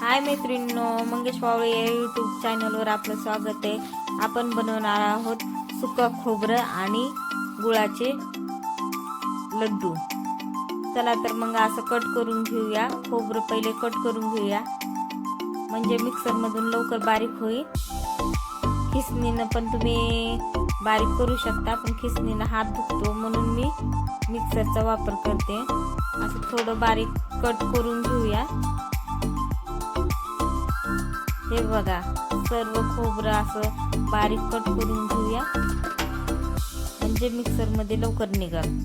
हाय मैत्रिणींनो, मंगेश पावळे या यूट्यूब चॅनलवर आपलं स्वागत आहे। आपण बनवणार आहोत सुकं खोबरं आणि गुळाचे लड्डू। चला तर मग असं कट करून घेऊया। खोबरं पहिले कट करून घेऊया, म्हणजे मिक्सर मधून लवकर बारीक होईल। खिसणीनं पण तुम्ही बारीक करू शकता, पण खिसणीनं हात दुखतो म्हणून मी मिक्सरचा वापर करते। असं थोडं बारीक कट करून घेऊया। हे बघा, सर्व खोबरं असं बारीक कट करून घेऊया, म्हणजे मिक्सर मध्ये लवकर निघेल।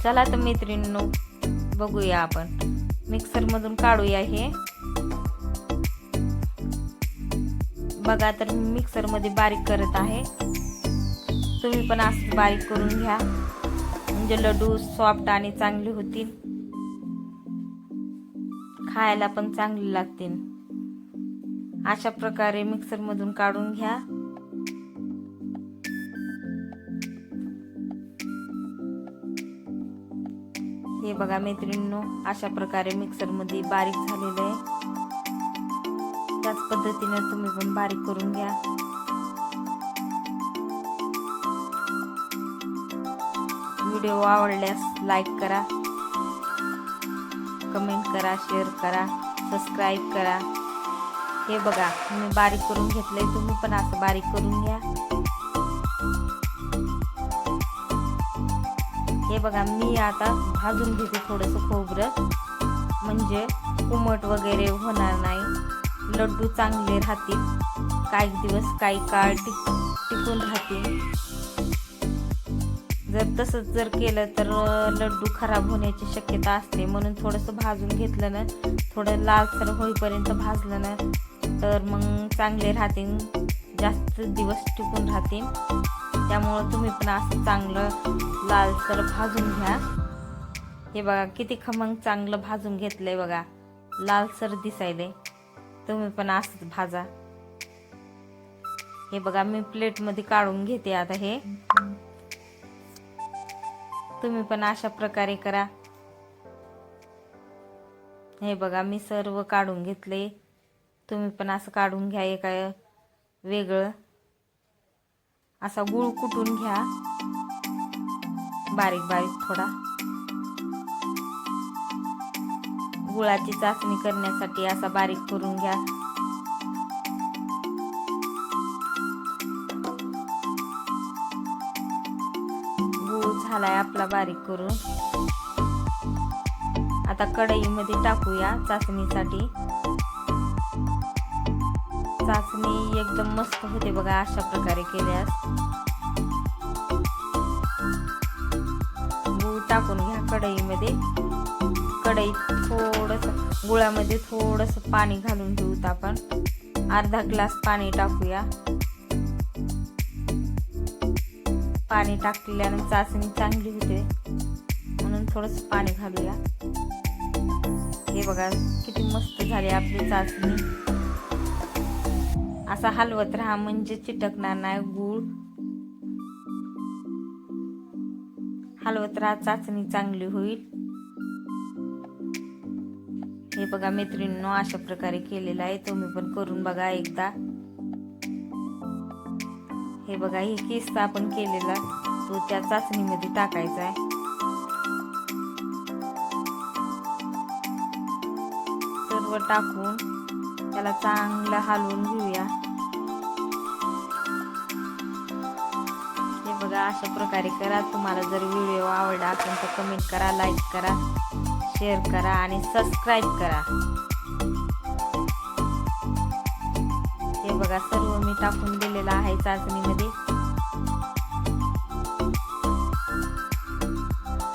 चला तर मैत्रिणींनो, बघूया आपण मिक्सर मधून काढूया। हे बघा, तर मिक्सर मध्ये बारीक करत आहे। तुम्ही पण असं बारीक करून घ्या, म्हणजे लड्डू सॉफ्ट आणि चांगले होतील, खायला पण चांगले लागतील। अशा प्रकारे मिक्सर मधून काढून घ्या। हे बघा मैत्रिणींनो, अशा प्रकारे मिक्सर मध्ये बारीक झालेलं आहे। त्याच पद्धतीने तुम्ही पण बारीक करून घ्या। व्हिडिओ आवडल्यास लाईक करा, कमेंट करा, शेअर करा, सबस्क्राईब करा। हे बघा, मी बारीक करून घेतलंय, तुम्ही पण असं बारीक करून घ्या। हे बघा, मी आता भाजून घेते थोडंसं खोबरं, म्हणजे कुमट वगैरे होणार नाही, लड्डू चांगले राहतील, काही दिवस काही काळ टिकून राहतील। जर केलं तर लड्डू खराब होण्याची शक्यता असते, म्हणून थोडंसं भाजून घेतलं ना, थोडं लालसर होईपर्यंत भाजलं ना, तर मग चांगले राहतील, जास्त दिवस टिकून राहतील। त्यामुळे तुम्ही पण असं चांगलं लालसर भाजून घ्या। हे बघा, किती खमंग चांगलं भाजून घेतलंय बघा, लालसर दिसायले। तुम्ही पण असंच भाजा। हे बघा, मी प्लेट मध्ये काढून घेते आता। हे तुम्ही पण अशा प्रकारे करा। हे बघा, मी सर्व काढून घेतले, तुम्ही पण असं काढून घ्या। एका वेगळं असा गूळ कुटून घ्या, बारीक बारीक थोडा। गुळाची चाचणी करण्यासाठी असा बारीक करून घ्या। गूळ झालाय आपला बारीक करून। आता कढईमध्ये टाकूया चाचणीसाठी। चाचणी एकदम मस्त होते बघा, अशा प्रकारे केल्यास। गूळ टाकून घ्या कढईमध्ये। कढईत थोडंसं गुळामध्ये थोडंसं पाणी घालून घेऊत आपण, अर्धा ग्लास पाणी टाकूया। पाणी टाकल्यानंतर चाचणी चांगली होते, म्हणून थोडंसं पाणी घालूया। हे बघा, किती मस्त झाली आपली चाचणी। असा हलवत राहा, म्हणजे चिटकणार नाही गूळ। हलवत राहा, चाचणी चांगली होईल। हे बघा मैत्रिणींनो, अशा प्रकारे केलेलं आहे, तुम्ही पण करून बघा एकदा। हे बघा, हे किस्सा आपण केलेला तो त्या चाचणीमध्ये टाकायचा आहे। सर्व टाकून त्याला चांगलं हलवून घेऊया। हे बघा, अशा प्रकारे करा। तुम्हाला जर व्हिडिओ आवडला असेल तर कमेंट करा, लाईक करा, शेअर करा आणि सबस्क्राईब करा। हे बघा, सर्व मी टाकून दिलेलं आहे चाचणीमध्ये।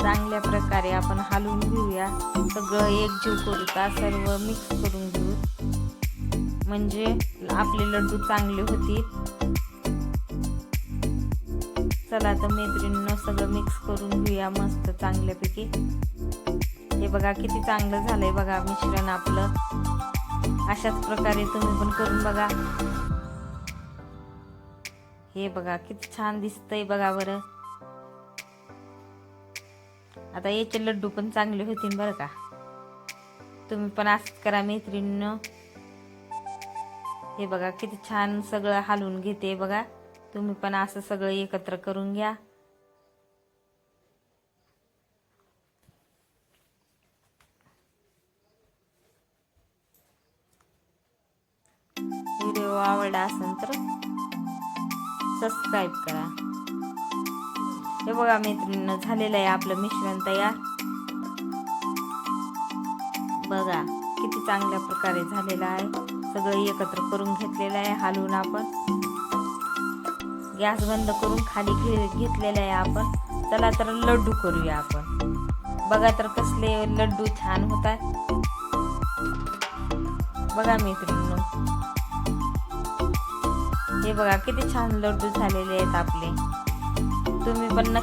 चांगल्या प्रकारे आपण हलवून घेऊया, सगळं एकजीव करूया, सर्व मिक्स करून घेऊ, म्हणजे आपले लड्डू चांगले होतील। चला तर मैत्रिणींनो, सगळं मिक्स करून घेऊया मस्त चांगल्यापैकी। हे बघा, किती चांगलं झालंय बघा मिश्रण आपलं। अशाच प्रकारे तुम्ही पण करून बघा। हे बघा, किती छान दिसतंय बघा बरं। आता याचे लड्डू पण चांगले होतील बरं का। तुम्ही पण असंच करा मैत्रिणींनो. हे बघा किती छान सगळं हलवून घेते बघा. तुम्ही पण असं सगळं एकत्र करून घ्या. व्हिडिओ आवडला असेल तर सबस्क्राईब करा. हे बघा मैत्रिणींनो, झालेलं आहे आपलं मिश्रण तयार. बघा किती चांगल्या प्रकारे झालेलं आहे. सगळं एकत्र करून घेतलेलं आहे हलवून. आपण गॅस बंद करून खाली घेतलेलं आहे आपण. चला तर लड्डू करूया आपण. बघा तर कसले लड्डू छान होतात. बघा मैत्रिणींनो, हे बघा किती छान लड्डू झालेले आहेत आपले. तुम्ही पण नक्की